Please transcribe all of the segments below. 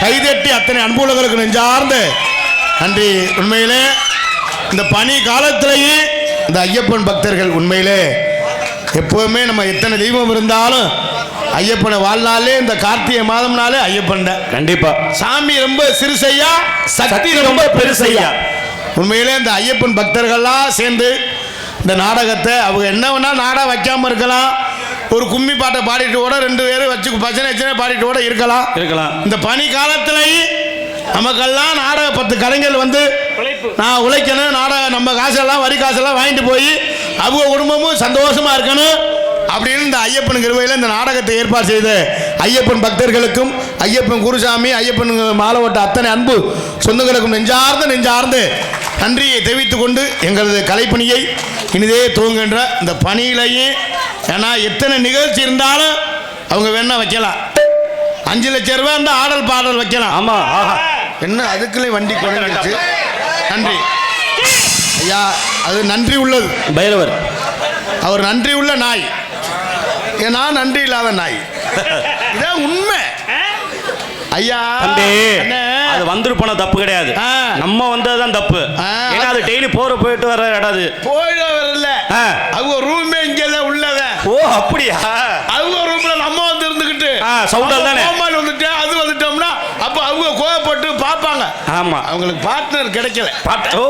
கைதட்டி அத்தனை அன்புள்ளவர்களுக்கு நெஞ்சார்ந்த நன்றி. உண்மையிலே இந்த பனி காலத்திலேயே இந்த ஐயப்பன் பக்தர்கள் உண்மையிலே எப்போவுமே நம்ம எத்தனை தெய்வம் இருந்தாலும் ஐயப்பனை வாழ்நாளே இந்த கார்த்திகை மாதம்னாலே ஐயப்பன் கண்டிப்பா. சாமி ரொம்ப சிறுசையா, சக்தி ரொம்ப பெருசையா. உண்மையிலே இந்த ஐயப்பன் பக்தர்கள்லாம் சேர்ந்து இந்த நாடகத்தை அவங்க என்ன வேணா நாடகம் வைக்காம இருக்கலாம், ஒரு கும்மி பாட்டை பாடிட்டு கூட 2 பேரும் வச்சு பச்சனை பாடிட்டு கூட இருக்கலாம். இந்த பனி காலத்திலேயே நமக்கெல்லாம் நாடக 10 கலைஞர்கள் வந்து நான் உழைக்கணும், நாடகம் நம்ம காசெல்லாம் வரி காசெல்லாம் வாங்கிட்டு போய் அவங்க குடும்பமும் சந்தோஷமா இருக்கணும் அப்படின்னு இந்த ஐயப்பன் கிருபையில் இந்த நாடகத்தை ஏற்பாடு செய்த ஐயப்பன் பக்தர்களுக்கும் ஐயப்பன் குருசாமி ஐயப்பன் மாலவட்ட அத்தனை அன்பு சொந்தங்களுக்கும் நெஞ்சார்ந்து நன்றியை தெரிவித்துக் கொண்டு எங்களது கலைப்பணியை இனிதே துவங்குகின்ற இந்த பணியிலேயே, ஏன்னா எத்தனை நிகழ்ச்சி இருந்தாலும் அவங்க வேணா வைக்கலாம். 5 லட்சம் ரூபாய் இந்த ஆடல் பாடல் வைக்கலாம். ஆமா, என்ன அதுக்குள்ளே வண்டி குறைஞ்சிருச்சு. நன்றி ஐயா, அது நன்றி உள்ளது பைரவர். அவர் நன்றி உள்ள நாய், ஏன்னா நன்றி இல்லாத நாய். இதான் உண்மை ஐயா. அது வந்துட்டு போன தப்பு கிடையாது, நம்ம வந்ததுதான் தப்பு. ஏன்னா அது டெய்லி போயிட்டு வர இடாது, போயிட வரல. அவங்க ரூமே இங்கே உள்ளத. ஓ அப்படியா? அவங்க ரூம்ல நம்ம வந்து இருந்துகிட்டு சவுண்டல் தானே வந்துட்டு அது வந்துட்டோம்னா அப்ப அவங்க கோவப்பட்டு பார்ப்பாங்க. ஆமா, அவங்களுக்கு பார்ட்னர் கிடைக்கல. ஓ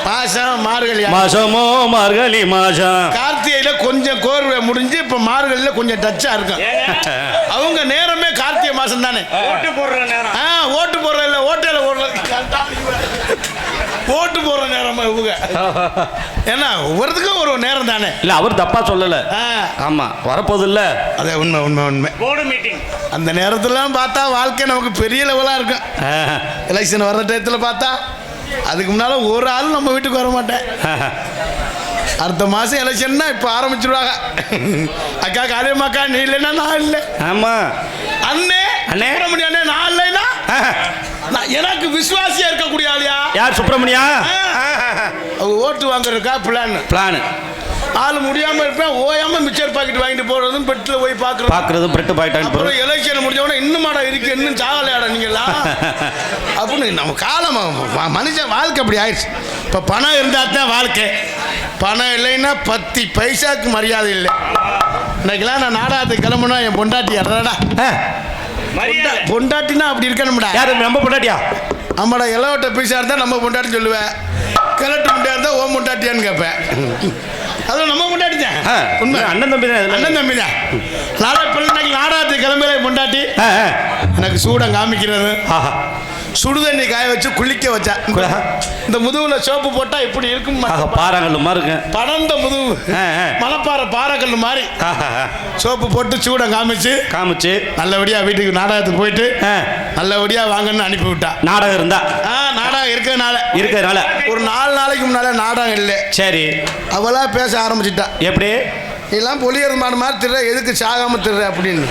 மாசம் மார்கழி மாசமோ மார்கழி மாசம். கார்த்திகையில கொஞ்சம் கோர்வை முடிஞ்சு இப்ப மார்கழியில கொஞ்சம் டச்சா இருக்கும். அவங்க நேரமே கார்த்திகை மாசம் தானே. ஓட்டு போடுற நேரம். ஓட்டு போடுற இல்ல, ஓட்டையில ஓட்டு போடுற நேரம் இவங்க. ஏன்னா ஒவ்வொருத்துக்கும் ஒரு நேரம் தானே. இல்ல அவர் தப்பா சொல்லல. ஆமா, வரப்போது இல்ல. அதே உண்மை உண்மை உண்மை. போர்டு மீட்டிங் அந்த நேரத்துலாம் பார்த்தா வாழ்க்கை நமக்கு பெரிய லெவலா இருக்கும். எலெக்ஷன் வர்ற டயத்தில் பார்த்தா அதுக்கு முன்னால ஒரு ஆள் நம்ம வீட்டுக்கு வர மாட்டேன். அடுத்த மாசம் எலெக்ஷன்னா இப்ப ஆரம்பிச்சிருவாங்க. அக்கா காளியம்மாக்கா நீ இல்லைன்னா நான் இல்லை. ஆமா அண்ணே அண்ணே சுப்பிரமணியா நான் இல்லைன்னா எனக்கு விசுவாசியா இருக்கக்கூடிய ஆளியா யார்? சுப்பிரமணியா. ஓட்டு வாங்குறதுக்கா பிளான் ஆள் முடியாம இருப்பேன், ஓயாம மிச்சர் பாக்கெட் வாங்கிட்டு போறதும் பெட்டில் போய் பாக்குறதும் பெட்டு பாக்கெட். எலெக்ஷன் முடிஞ்சவொடனே இன்னும் மாடா இருக்கு, இன்னும் சாகலையாடா நீங்களா அப்படின்னு நம்ம காலம் மனுஷன் வாழ்க்கை அப்படி ஆயிடுச்சு. இப்ப பணம் இருந்தா தான் வாழ்க்கை, பணம் இல்லைன்னா 10 பைசாக்கு மரியாதை இல்லை. இன்னைக்கெல்லாம் நான் நாடகத்துக்கு கிளம்புனா என் பொண்டாட்டி அடடா பொண்டாட்டினா அப்படி இருக்கணும்டா. யாரு நம்ம பொண்டாட்டியா? ஆமாடா, இளவட்ட பைசா இருந்தா நம்ம பொண்டாட்டி சொல்லுவேன், கிளட்டு முண்டியா இருந்தா ஓ பொண்டாட்டியான்னு கேட்பேன். அதுவும் நம்ம பொண்டாட்டி தான். உண்மை அண்ணன் தம்பி தான். அண்ணன் தம்பி தான். நாடகத்துக்கு கிளம்பல பொண்டாட்டி எனக்கு சூடம் காமிக்கிறது, சுடுதண்ணி காய வச்சு குளிக்க வச்சா. இந்த முதுகுல சோப்பு போட்டா இப்படி இருக்கும், பாறாங்கல் மாதிரி இருக்கு, படர்ந்த முதுகு மலைப்பாறை பாறைக்கல் மாதிரி சோப்பு போட்டு சூடம் காமிச்சு நல்லபடியா வீட்டுக்கு நாடகத்துக்கு போயிட்டு நல்லபடியா வாங்கன்னு அனுப்பி விட்டா. நாடகம் இருந்தா நாடகம் இருக்கிறதுனால ஒரு 4 நாளைக்கு முன்னால நாடகம் இல்லை. சரி, அவளா பேச ஆரம்பிச்சுட்டா. எப்படி எல்லாம் பொலியறது மாதிரி திரு, எதுக்கு சாகாம திரு அப்படின்னு.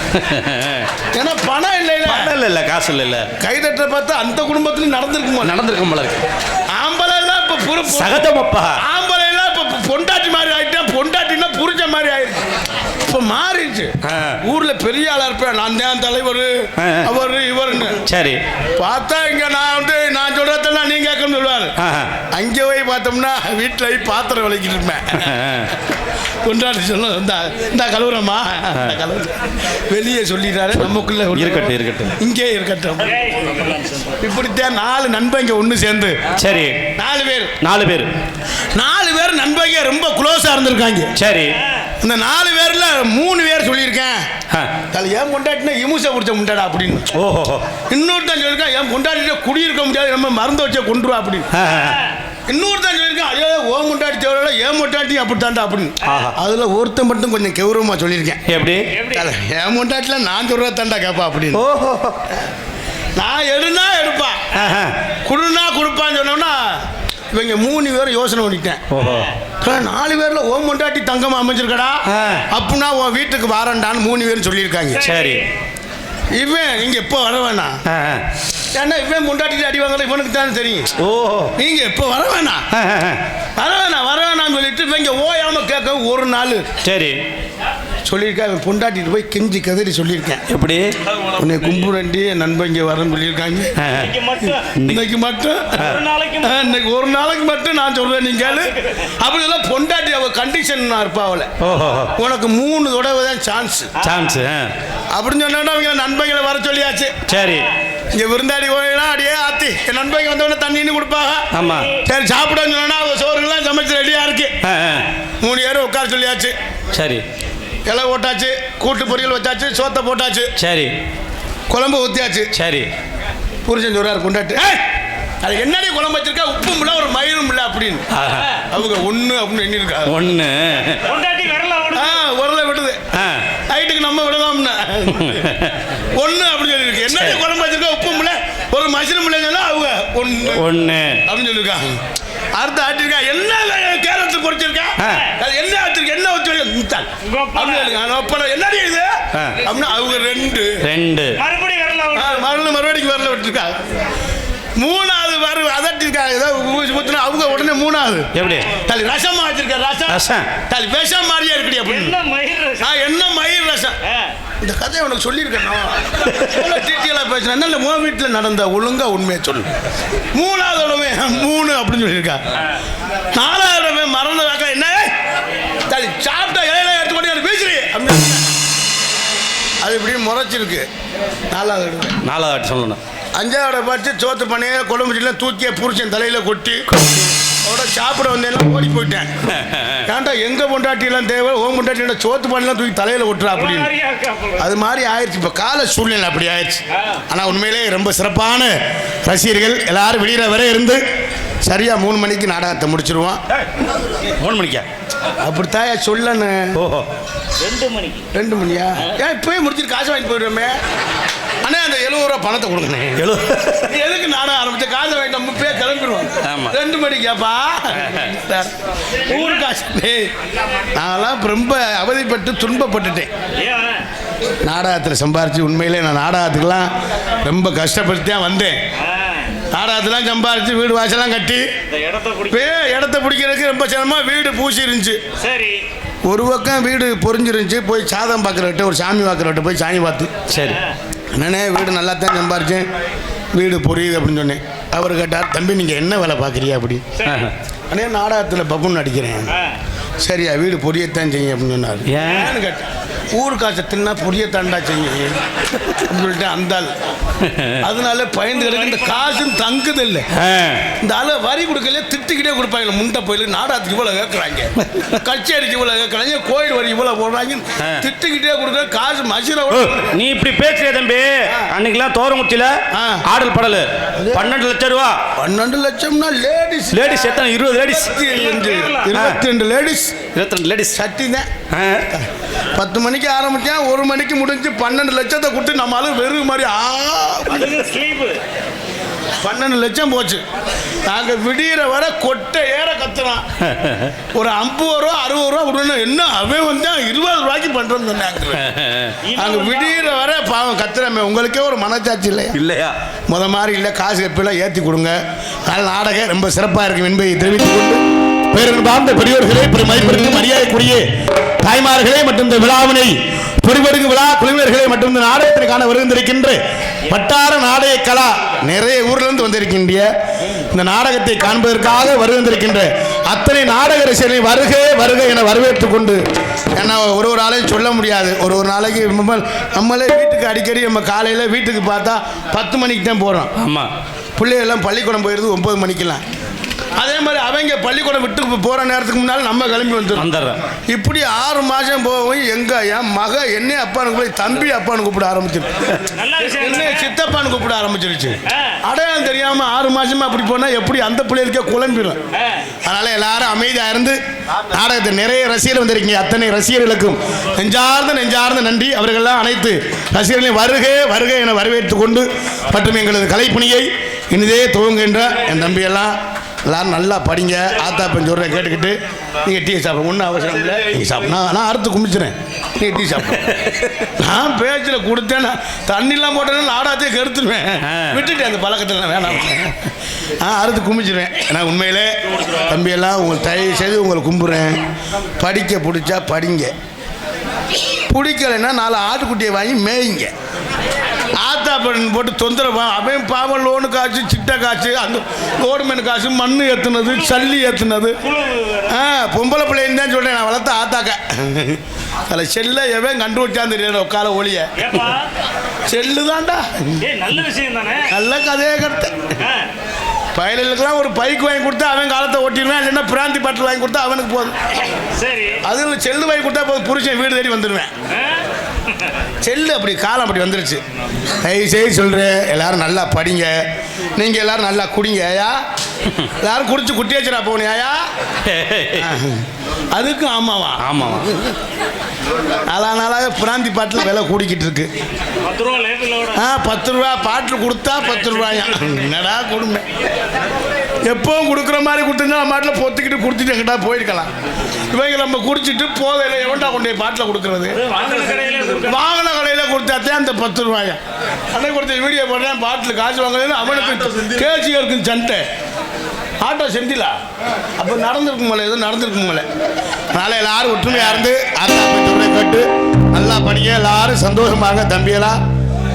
ஏன்னா பணம் இல்லை, காசு இல்லை. கைதட்ட பார்த்தா அந்த குடும்பத்துலயும் நடந்திருக்கும் போல இருக்கு. ஆம்பளை எல்லாம் இப்ப சகதமப்பா, ஆம்பளை எல்லாம் இப்ப பொண்டாட்டி மாதிரி ஆயிட்டா, பொண்டாட்டினா புரிஞ்ச மாதிரி ஆயிருக்கு. இப்ப மாறிடுச்சு. ஊர்ல பெரிய ஆளா இருப்பேன், நான் தான் தலைவர், அவர் இவருன்னு. சரி. பார்த்தா இங்க நான் சொல்றதெல்லாம் நீங்க கேட்கணும்னு சொல்லுவாரு. அங்கே போய் பார்த்தோம்னா வீட்டுல போய் பாத்திரம் விளக்கிட்டு இருப்பேன். கொண்டாடி சொல்ல இந்த கழுவுறமா வெளியே சொல்லிட்டாரு, நமக்குள்ள இருக்கட்டும் இங்கே இருக்கட்டும். இப்படித்தான் 4 நண்பங்க ஒண்ணு சேர்ந்து. சரி. 4 பேர் நண்பங்க ரொம்ப க்ளோஸா இருந்திருக்காங்க. சரி. இந்த 4 பேர்ல 3 பேர் சொல்லியிருக்கேன், ஏன் கொண்டாட்டினா இமுசை குடிச்ச முண்டாடா அப்படின்னு. இன்னொருத்தான் சொல்லியிருக்கேன், ஏன் கொண்டாட்டினா குடியிருக்க முடியாது, நம்ம மருந்து வச்ச கொண்டுருவா அப்படின்னு. இன்னொருத்தான் சொல்லியிருக்கேன், ஐயோ ஓ முண்டாட்டி தேவையில்ல, ஏன் முண்டாட்டி அப்படித்தாண்டா அப்படின்னு. அதுல ஒருத்தன் மட்டும் கொஞ்சம் கௌரவமா சொல்லியிருக்கேன். எப்படி? ஏன் முண்டாட்டில நான் சொல்றதாண்டா கேப்பா அப்படின்னு. நான் எடுப்பா, குடுனா கொடுப்பான்னு சொன்னோம்னா இவங்க 3 பேரும் யோசனை பண்ணிட்டேன். 4 பேர்ல ஓ முண்டாட்டி தங்கமா அமைஞ்சிருக்கடா அப்படின்னா உன் வீட்டுக்கு வாரண்டான்னு 3 பேரும் சொல்லியிருக்காங்க. சரி. இவன் நீங்க எப்போ வர வேணாம், ஏன்னா இவன் முண்டாட்டி அடி வாங்கல இவனுக்கு தானே தெரியும். நீங்க எப்போ வர வேணாம் சொல்லிட்டு இவங்க ஓயாம கேட்க ஒரு நாள். சரி. சொல்லியிருக்கேன், அவன் பொண்டாட்டிட்டு போய் கெஞ்சி கதறி சொல்லியிருக்கேன். எப்படி? உன்னை கும்புரண்டி நண்பங்க வரன்னு சொல்லியிருக்காங்க. இன்னைக்கு மட்டும் இன்னைக்கு ஒரு நாளைக்கு மட்டும் நான் சொல்றேன் நீங்க அப்படி எல்லாம் பொண்டாட்டி அவ கண்டிஷன் இருப்பா அவளை, உனக்கு 3 தடவை தான் சான்ஸ் அப்படின்னு சொன்னா அவங்க நண்பங்களை வர சொல்லியாச்சு. சரி. இங்க விருந்தாடி போயினா அடியே ஆத்தி என் நண்பங்க வந்தவொடனே தண்ணின்னு கொடுப்பாங்க. ஆமா. சரி சாப்பிடன்னு சொன்னா சோறுலாம் சமைச்சு ரெடியா இருக்கு. 3 பேரும் உட்கார சொல்லியாச்சு. சரி. இலை போட்டாச்சு, கூட்டு பொரியல் வச்சாச்சு, சோத்தை போட்டாச்சு. சரி. குழம்பு ஊத்தியாச்சு. சரி. புருஷன் சொல்றாரு கொண்டாட்டு, அது என்னடி குழம்பு வச்சிருக்கா, உப்பும் இல்லை ஒரு மயிரும் இல்லை அப்படின்னு. அவங்க 1 அப்படின்னு எண்ணிருக்காங்க. 1 உரல விடுது, நைட்டுக்கு நம்ம விடலாம்னா 1 அப்படின்னு சொல்லியிருக்கு. என்னடி குழம்பு வச்சிருக்கா, உப்பும் இல்லை ஒரு மசிரும் இல்லை சொன்னா அவங்க 1 அப்படின்னு சொல்லியிருக்காங்க. அடுத்து ஆட்டிருக்கா, என்ன கேரட் பொரிச்சிருக்கா, என்ன ஆச்சிருக்க, என்ன வச்சு என்னடி இது அப்படின்னா அவங்க 2 மறுபடிக்கு வரல விட்டுருக்கா. 3வது வர அதட்டிருக்காங்க, ஏதாவது அவங்க உடனே 3வது எப்படி தலி ரசமா வச்சிருக்க, ரசம் தலி விஷம் மாதிரியா இருக்கடி அப்படின்னு. என்ன மயிர் ரசம், இந்த கதையை உனக்கு சொல்லியிருக்கணும், டீட்டெயிலாக பேசுறேன். இல்லை உன் வீட்டில் நடந்த ஒழுங்கா உண்மையை சொல்லு. 3வது 3 அப்படின்னு சொல்லியிருக்கா. 4வது மறந்து வாக்கா, என்ன தலி சாப்பிட்டா இலையில எடுத்துக்கொண்டு பேசுறீ அப்படின்னு அது இப்படி முறைச்சிருக்கு. 4வது சொல்லணும். 5வது பார்த்து சோத்து பண்ணி குழம்புலாம் தூக்கிய புருஷன் தலையில கொட்டி அவட சாப்பிட வந்தேன் ஓடி போயிட்டேன். ஏன்டா எங்க பொண்டாட்டிலாம் தேவை, ஓ பொண்டாட்டி சோத்து பண்ணலாம் தூக்கி தலையில ஒட்டுறா அப்படின்னு. அது மாதிரி ஆயிடுச்சு இப்போ கால சூழ்நிலை, அப்படி ஆயிடுச்சு. ஆனால் உண்மையிலே ரொம்ப சிறப்பான ரசிகர்கள் எல்லாரும் விடிகிற வரை இருந்து சரியா 3 மணிக்கு நாடகத்தை முடிச்சிருவான். 3 மணிக்கா? அப்படித்தான் சொல்லணும். 2 மணியா? ஏன் இப்பவே முடிச்சிட்டு காசு வாங்கி போயிடுவோமே. அண்ணே அந்த 70 ரூபா பணத்தை கொடுக்கணும். எதுக்கு நாடகம் ஆரம்பிச்சு காசை வாங்கிட்டு நம்ம பேர் கிளம்பிடுவோம். 2 மணிக்காப்பா ஊரு காசு. நான்லாம் ரொம்ப அவதிப்பட்டு துன்பப்பட்டுட்டேன் நாடகத்தில் சம்பாரிச்சு. உண்மையிலே நான் நாடகத்துக்கெல்லாம் ரொம்ப கஷ்டப்பட்டு தான் வந்தேன். நாடகத்தெல்லாம் சம்பாரிச்சு வீடு வாசலாம் கட்டி இடத்த பிடிக்கிறதுக்கு ரொம்ப சிரமமா. வீடு பூசி இருந்துச்சு. சரி. ஒரு பக்கம் வீடு பொறிஞ்சிருந்துச்சு. போய் சாதம் பார்க்குறவட்ட ஒரு சாமி பார்க்குறவட்ட போய் சாமி பார்த்து, சரி என்னண்ணே வீடு நல்லா தான் சம்பாரிச்சேன், வீடு பொரியுது அப்படின்னு சொன்னேன். அவர் கேட்டார், தம்பி நீங்கள் என்ன வேலை பார்க்குறீங்க அப்படி. அண்ணே நாடகத்தில் பப்புன்னு நடிக்கிறேன். சரியா வீடு பொரியத்தான் செய்யும் அப்படின்னு சொன்னார். ஏன்னு கேட்டேன். ஊர் காசை தின்னா பொரியத்தாண்டா செய்யும் சொல்லிட்டு அந்த ஆள். அதனால பயந்து கிடக்கு. இந்த காசும் தங்குது இல்லை. இந்த ஆளு வரி கொடுக்கல திட்டுக்கிட்டே கொடுப்பாங்க. முண்டை போயில நாடகத்துக்கு இவ்வளோ கேட்குறாங்க, கச்சேரிக்கு இவ்வளோ கேட்குறாங்க, கோயில் வரி இவ்வளோ போடுறாங்க, திட்டுக்கிட்டே கொடுக்குற காசு மசிர. நீ இப்படி பேசுறிய தம்பி, அன்னைக்கெல்லாம் தோரங்குச்சியில ஆடல் படல் 12 லட்சம் ரூபா. 12 லட்சம்னா லேடிஸ் எத்தனை? 20 லேடிஸ், 22 லேடிஸ், 22 லேடிஸ் சட்டி தான். 10 மணிக்கு ஆரம்பிச்சேன், 1 மணிக்கு முடிஞ்சு 12 லட்சத்தை கொடுத்து நம்மளால வெறும் மாதிரி 12 லட்சம் போச்சு. நாங்க விடிகிற வர கொட்டை ஏற கத்துறோம். ஒரு 50 ரூபா 60 ரூபா கொடுக்கணும். என்ன அவன் வந்து 20 ரூபாய்க்கு பண்றோம்னு சொன்னாங்க. நாங்க விடிகிற வர பாவம் கத்துறமே. உங்களுக்கே ஒரு மனச்சாட்சி இல்லையா? முத மாதிரி இல்லை, காசு எப்பெல்லாம் ஏற்றி கொடுங்க. நாடகம் ரொம்ப சிறப்பாக இருக்கும் என்பதை தெரிவித்துக் கொண்டு பேரன்பார்ந்த பெரியோர்களே, பெருமதிப்பிற்கு மரியாதைக்குரிய தாய்மார்களே மற்றும் இந்த விழாவினை பொறிபடுங்கு விழா குழுவினர்களே மற்றும் இந்த நாடகத்திற்கான வருகின்றிருக்கின்ற வட்டார நாடக கலா நிறைய ஊர்ல இருந்து வந்திருக்கின்ற இந்த நாடகத்தை காண்பதற்காக வருகின்றிருக்கின்ற அத்தனை நாடக ரசிகர்களை வருக வருக என வரவேற்றுக் கொண்டு, ஏன்னா ஒரு ஆளையும் சொல்ல முடியாது. ஒரு நாளைக்கு நம்மளே வீட்டுக்கு அடிக்கடி நம்ம காலையில் வீட்டுக்கு பார்த்தா 10 மணிக்கு தான் போகிறோம். ஆமாம், பிள்ளைகள்லாம் பள்ளிக்கூடம் போயிடுது 9 மணிக்கெல்லாம். அதே மாதிரி அவங்க பள்ளிக்கூடம் விட்டு போகிற நேரத்துக்கு முன்னால் நம்ம கிளம்பி வந்துடுறோம். இப்படி 6 மாதம் போகும். என் மக என்னை அப்பான்னு போய் தம்பி அப்பான்னு கூப்பிட ஆரம்பிச்சிருச்சு, என்ன சித்தப்பான்னு கூப்பிட ஆரம்பிச்சிருச்சு. அடையாளம் தெரியாமல் 6 மாதமா அப்படி போனால் எப்படி அந்த பிள்ளைகளுக்கே குழம்பிடும். அதனால் எல்லாரும் அமைதியாக இருந்து நாடகத்தை நிறைய ரசிகர் வந்திருக்கீங்க. அத்தனை ரசிகர்களுக்கும் நெஞ்சார்ந்த நன்றி. அவர்களெல்லாம் அனைத்து ரசிகர்களையும் வருக வருக என வரவேற்றுக் கொண்டு மற்றும் எங்களது கலைப்பணியை இனிதே துவங்குகின்ற என் தம்பியெல்லாம் எல்லாரும் நல்லா படிங்க. ஆத்தாப்பன் சொல்கிறேன் கேட்டுக்கிட்டு நீங்கள் டீ சாப்பிட ஒன்றும் அவசரம் இல்லை. நீங்கள் சாப்பிட நான் அறுத்து குமிச்சிறேன், நீங்கள் டீ சாப்பிட. நான் பேச்சில் கொடுத்தேன், தண்ணிலாம் போட்டேன்னா நாடாத்தையே கெடுத்துருவேன். விட்டுட்டேன் அந்த பழக்கத்தில் வேணாம். நான் அறுத்து குமிச்சிருவேன். நான் உண்மையிலே தம்பியெல்லாம் உங்களுக்கு தயவு செய்து உங்களை கும்பிட்றேன். படிக்க பிடிச்சா படிங்க, பிடிக்கலைன்னா 4 ஆட்டுக்குட்டியை வாங்கி மேய்ங்க. ஆத்தாப்பன் போட்டு தொந்தரவு அவன் பாவம் லோனு காசு, சிட்டை காசு, அந்த கவர்மெண்ட் காசு, மண் ஏற்றுனது, சல்லி ஏற்றுனது. பொம்பளை பிள்ளைன்னு தான் சொல்கிறேன். நான் வளர்த்த ஆத்தாக்க அதில் செல்ல எவன் கண்டு வச்சான்னு தெரியல. உட்கால ஒளிய செல்லு தான்டா. நல்ல விஷயம் தானே, நல்ல கதையே கருத்து. பயலுக்கெல்லாம் ஒரு பைக் வாங்கி கொடுத்தா அவன் காலத்தை ஓட்டிடுவேன். இல்லைன்னா பிராந்தி பாட்டில் வாங்கி கொடுத்தா அவனுக்கு போதும். சரி, அது செல்லு வாங்கி கொடுத்தா போதும், புருஷன் வீடு தேடி வந்துடுவேன். செல்லு அப்படி காலம் அப்படி வந்துருச்சு. தயவுசெய்து சொல்கிறேன், எல்லாரும் நல்லா படிங்க. நீங்கள் எல்லாரும் நல்லா குடிங்க. ஐயா எல்லாரும் குடிச்சு குட்டி வச்சுடா போகணும். ஐயா அதுக்கும் ஆமாவா? ஆமாவா. நாளாக பிராந்தி பாட்டில் விலை கூடிக்கிட்டு இருக்கு. 10 ரூபா பாட்டில் கொடுத்தா 10 ரூபாயா? என்னடா கொடுமை. எப்பவும் கொடுக்குற மாதிரி கொடுத்துருந்தா நம்ம பாட்டில் பொத்துக்கிட்டு கொடுத்துட்டு எங்கிட்டா போயிருக்கலாம். இவங்க நம்ம குடிச்சிட்டு போதையில் எவன்டா கொண்டு போய் பாட்டில் கொடுக்குறது? வாகன கடையில் கொடுத்தாத்தே அந்த 10 ரூபாயா? அன்னைக்கு கொடுத்த வீடியோ போடுறேன், பாட்டில் காசு வாங்குறது அவனுக்கு கேஜியாக இருக்குன்னு சண்டை. ஆட்டோ செந்திலா அப்போ நடந்திருக்கும் போல, எதுவும் நடந்திருக்கும் போல. அதனால் எல்லாரும் ஒற்றுமையாக இருந்து ஆத்தாப்பை கேட்டு நல்லா படிங்க. எல்லாரும் சந்தோஷமாக தம்பியெல்லாம்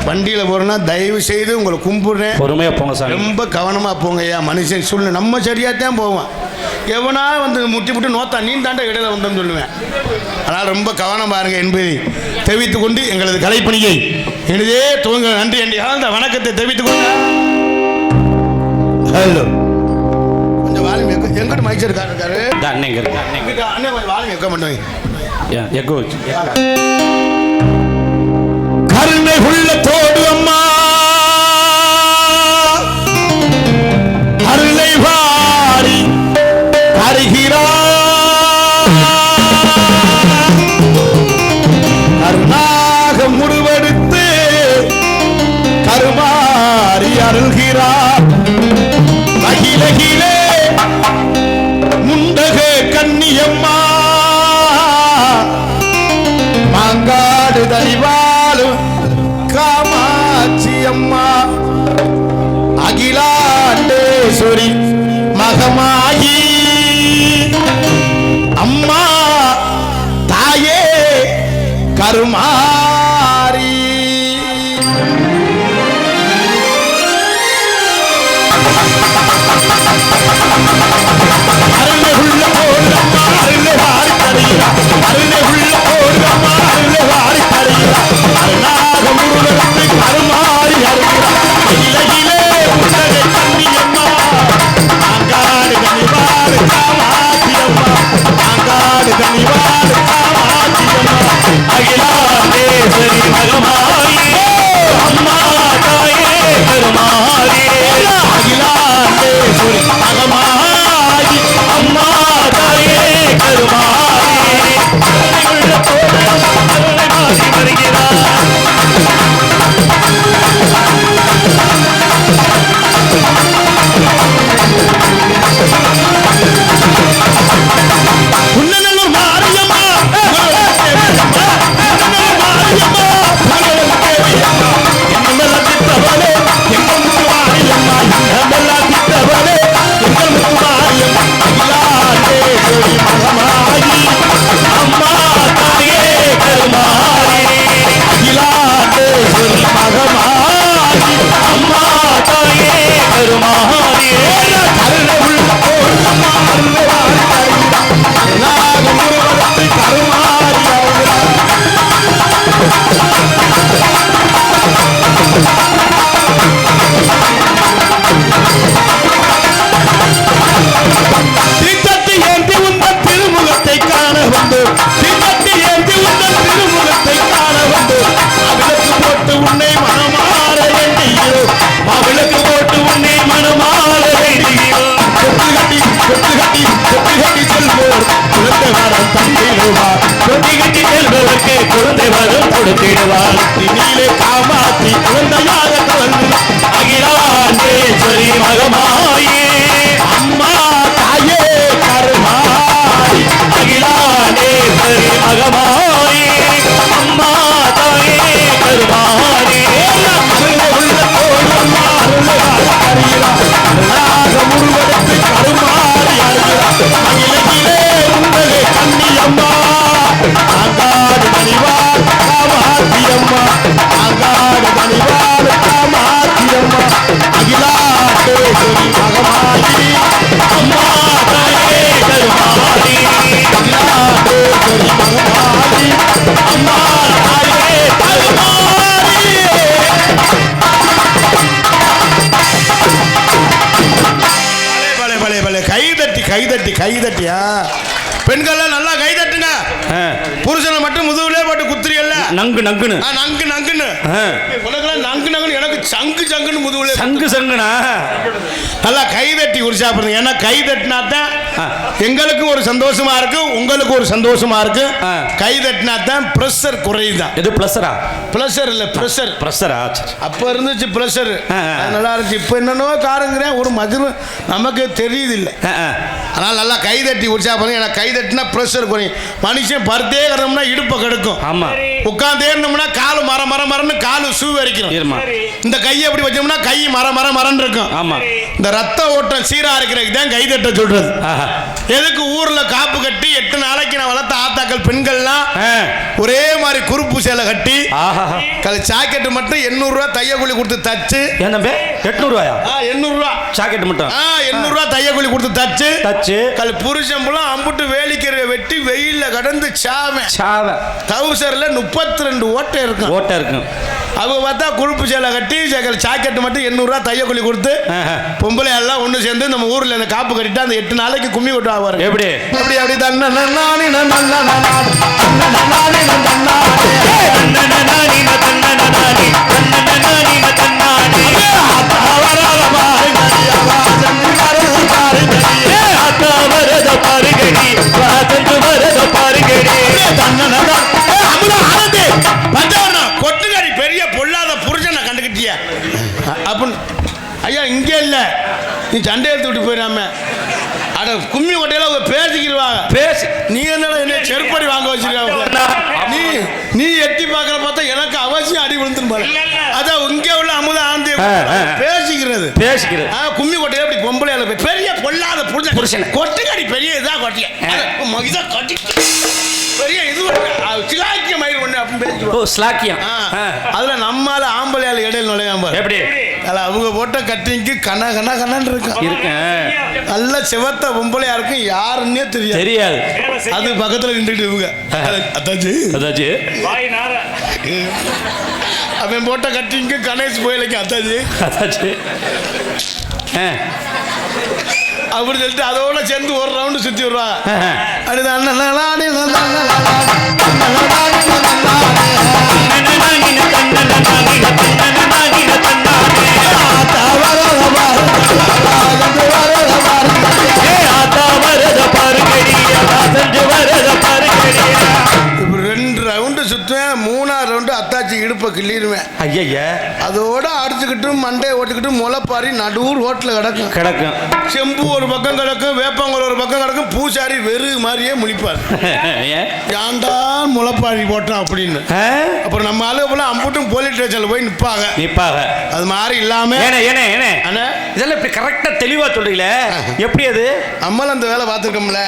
வண்டியில் போகிறோன்னா தயவு செய்து உங்களை கும்பிடுறேன், பொறுமையாக போங்க சார். ரொம்ப கவனமாக போங்க ஐயா. மனுஷன் சூழ்நிலை நம்ம சரியாக தான் போவோம். எவனா வந்து முட்டி நோத்தா நீ தாண்ட இடையில வந்தோம்னு சொல்லுவேன். அதனால் ரொம்ப கவனமாக இருங்க என்பதை தெரிவித்துக் கொண்டு எங்களது கலைப்பணியை எனதே துவங்க நன்றி என்று அந்த வணக்கத்தை தெரிவித்துக் கொண்டு. ஹலோ, கொஞ்சம் வால்யூம் எங்கிட்ட மைச்சர் இருக்காரு. அண்ணன் வால்யூம் எக்க பண்ணுவேன். கருணை உள்ளத்தோடு அம்மா அருளை வாரி அருகிறார். கருணாக முடிவெடுத்து கருமாறி அருள்கிறார். அகிலகிலே முண்டக கன்னியம்மா மாங்காடு தனிவாளும் காமாட்சி அம்மா அகிலாண்டேஸ்வரி மகமாயி அம்மா தாயே கருமாரி. அருளை உள்ள போடுறம்மா அருளை வாரி தருகிறார். அருளை உள்ள போடுறம்மா அருளை வாரி தருகிறார். அருளாக முருகனுக்கு கருமாறி அருகிறார். இலகிலே உலகை கண்ணியம்மா மாங்காடு கனிவாடு காமாட்சி அம்மா மாங்காடு கனிவாடு காமாட்சி அம்மா அகிலாண்டேஸ்வரி மகமாயி அம்மா தாயே கருமாரி. அகிலாண்டேஸ்வரி மகமாயி அம்மா தாயே கருமாரி. அம்மா தாயே கருமாரி கருணை உள்ள கோலம்மா அருளை வாரி தருகிறார் நாகம் உருவத்தை கருமாறி ஆகிறார் தீச்சட்டி ஏந்தி உந்தன் திருமுகத்தை காண வந்து தீச்சட்டி ஏந்தி உந்தன் திருமுகத்தை காண வந்து மாவிளக்கு போட்டு உன்னை மனமாற வேண்டுகிறோம் மாவிளக்கு போட்டு உன்னை மனமாற வேண்டுகிறோம் கொட்டு கட்டி செல்வோர் குழந்தை வரம் தந்திடுவார் கொட்டி கட்டி செல்வோருக்கு குழந்தை வரம் கொடுத்திடுவார் நீலே காமாத்தி குழந்தையாக கலந்து அகிலாண்டேஸ்வரி மகமாயே அம்மா தாயே கருமாய் அகிலாண்டேஸ்வரி மகமாயே அம்மா தாயே கருமாரி அருளை உள்ள கோலம்மா அருளை அறிகிறார் நாகம் உருவெடுத்து கருமாறி அறிகிறார் அகிலகிலே உங்களே கண்ணியம்மா அங்காடு மணிவாள் காமாத்தியம்மா அங்காடு மணிவாள் காமாத்தியம்மா அகிலாண்டேஸ்வரி மகமாயி அம்மா தாயே கருமாரி அகிலாண்டேஸ்வரி மகமாயி அம்மா தாயே கருமாரி பலே பலே பலே கைதட்டி கைதட்டி கைதட்டியா பெண்கள்லாம் நல்லா கைதட்டுங்க புருஷனை மட்டும் முதுகுலே போட்டு குத்துறியல்ல நங்கு நங்குன்னு நங்கு நங்குன்னு உனக்கெல்லாம் நங்கு நங்குன்னு எனக்கு சங்கு சங்குன்னு முதுகுலே சங்கு சங்குனா நல்லா கைதட்டி உற்சாகப்படுங்க ஏன்னா கைதட்டினா தான் எங்களுக்கும் ஒரு சந்தோஷமா இருக்கு உங்களுக்கு ஒரு சந்தோஷமா இருக்கு கைதட்டினா தான் ப்ரெஷர் குறையுதான் எது பிளஸரா ப்ரெஷர் இல்ல ப்ரெஷர் ப்ரெஷரா அப்ப இருந்துச்சு ப்ரெஷர் நல்லா இருந்துச்சு இப்ப என்னன்னோ காருங்கிறேன் ஒரு மதிப்பு நமக்கு தெரியுது இல்லை அதனால நல்லா கைதட்டி உற்சாகப்படுங்க ஏன்னா கைதட்டினா ப்ரெஷர் குறையும் மனுஷன் பருத்தே கிடந்தோம்னா இடுப்பை கெடுக்கும் ஆமா உட்காந்தே இருந்தோம்னா காலு மரன்னு காலு சூ வரைக்கும் இந்த கையை எப்படி வச்சோம்னா கை மரன்னு இருக்கும் ஆமா இந்த ரத்த ஓட்டம் சீரா இருக்கிறதுக்கு தான் கைதட்ட சொல்றது எதுக்கு ஊர்ல காப்பு கட்டி 8 நாளைக்கு நான் வளர்த்த ஆத்தாக்கள் பெண்கள்லாம் ஒரே மாதிரி குறுப்பு சேலை கட்டி சாக்கெட்டு மட்டும் 800 ரூபாய் தைய கூலி கொடுத்து தச்சு 800 ரூபாயா 800 ரூபாய் சாக்கெட் மட்டும் 800 ரூபாய் தைய கூலி கொடுத்து தச்சு கல் புருஷன் புள்ள அம்புட்டு வேலிக்கிற வெட்டி வெயில்ல கடந்து சாவ தவுசர்ல 32 ஓட்டை இருக்கும் அவங்க பார்த்தா குறுப்பு சேலை கட்டி சாக்கெட்டு மட்டும் 800 ரூபாய் தைய கூலி கொடுத்து பொம்பளை எல்லாம் ஒண்ணு சேர்ந்து நம்ம ஊர்ல இந்த காப்பு கட்டிட்டு அந்த 8 நாளைக்கு கும்மி கொட்டு ஆவாரு எப்படி எப்படி அப்படி தன்ன கொட்டுக்காரி பெரிய பொல்லாத புருஷனை கண்டுக்கிட்டிய அப்படின்னு ஐயா இங்கே இல்ல நீ சண்டை எடுத்து விட்டு போயிடாம அட கும்மி கொட்டையில பேசிக்கிடுவாங்க பேசி நீ என்ன செருப்படி வாங்க வச்சிருக்க நீ எட்டி பாக்குற பார்த்தா எனக்கு அவசியம் அடி விழுந்துரும் பாரு அதான் இங்கே உள்ள அமுத ஆந்தி பேசிக்கிறது கும்மி கொட்டையில இப்படி பொம்பளையால பெரிய பொல்லாத புருஷன் கொட்டுக்காரி பெரிய இதா கொட்டிய இதை கொட்டி பெரிய இது சிலாக்கிய மயிர் ஒண்ணு அப்படின்னு பேசிக்கிறோம் அதுல நம்மால ஆம்பளையால இடையில நுழையாம எப்படி அவங்க போட்ட கட்டிங்க்கு கண்ணன்னு இருக்கேன் நல்ல சிவத்த பொம்பளையா இருக்கும் யாருன்னே தெரியாது அது பக்கத்துல நின்றுட்டு இவங்க அத்தாச்சு அவன் போட்ட கட்டிங்க்கு கணேஷ் கோயிலுக்கு அத்தாச்சு அப்படி சொல்லிட்டு அதோட சேர்ந்து ஒரு ரவுண்டு சுத்தி வருவாங்க ரெண்டு ரவுண்டு சுத்துவேன், 3ஆவது ரவுண்டு அத்தாச்சி இடுப்பை கிள்ளிடுவேன். ஐயா அதோட அடிச்சுக்கிட்டு மண்டையை ஓட்டிக்கிட்டு முளைப்பாரி நடுவுர் ரோட்டில் கிடக்கும். செம்பு ஒரு பக்கம் கிடக்கும், வேப்பங்குளம் ஒரு பக்கம் கிடக்கும். பூசாரி வெறு மாதிரியே முழிப்பார். ஏன்டா முளைப்பாரி போட்டோம் அப்படின்னு. அப்புறம் நம்ம ஆளு போல அம்புட்டும் போலீஸ் ஸ்டேஷன்ல போய் நிப்பாங்க. அது மாதிரி இல்லாம இதெல்லாம் இப்படி கரெக்டா தெளிவா சொல்றீங்களே, எப்படி அது? நம்மளும் அந்த வேலை பார்த்துருக்கோம்ல.